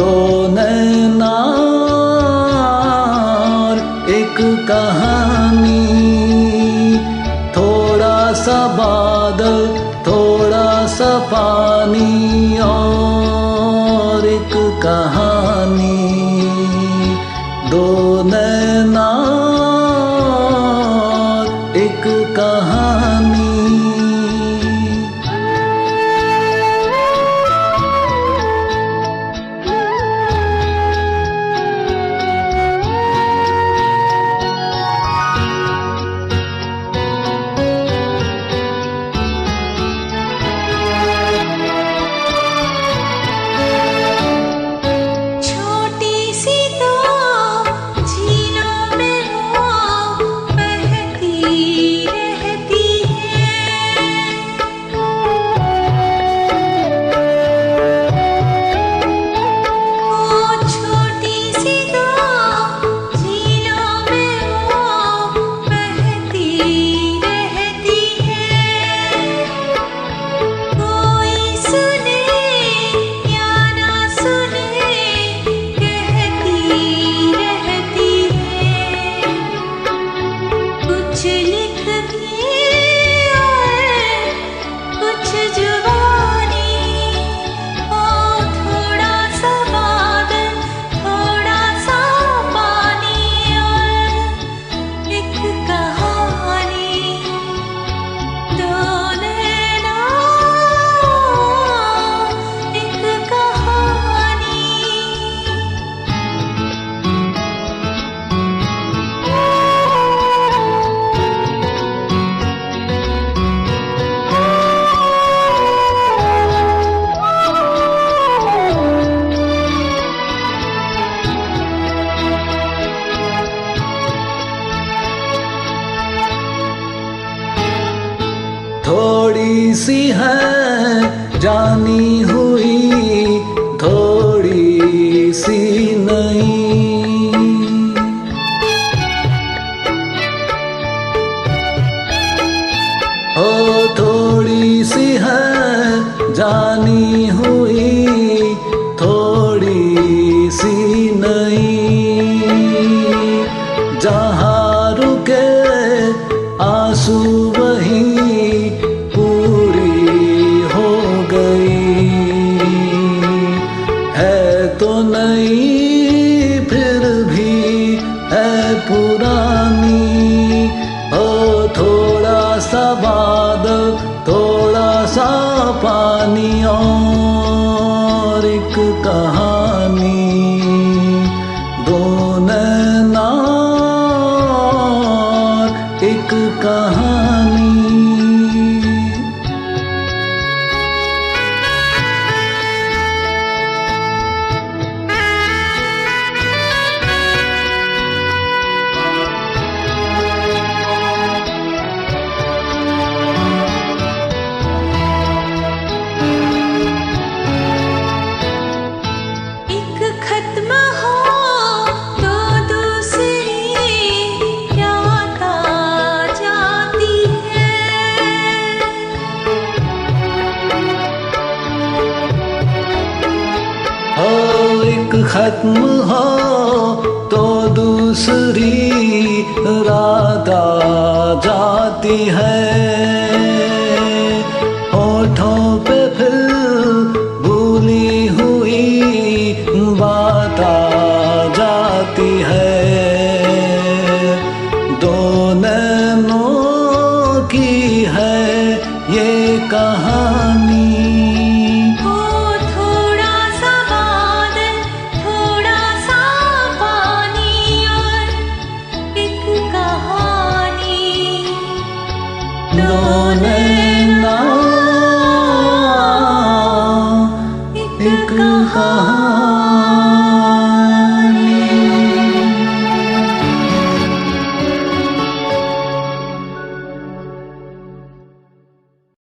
दो नैना एक कहानी, थोड़ा सा बादल थोड़ा सा पानी और एक कहानी। दो नैना एक कहानी। थोड़ी सी है जानी हुई, थोड़ी सी नहीं। ओ थोड़ी सी है जानी हुई, थोड़ी सी नहीं। जहाँ रुके आंसू वहीं तो नहीं फिर भी है पुरानी। हो थोड़ा सा बादल थोड़ा सा पानी और एक कहानी। दो नैना एक कहानी। एक खत्म हो तो दूसरी रात आ जाती है। होठों पे फिर भूली हुई बात आ जाती है। दो नैनों की है ये कहानी। दो नैना एक कहानी।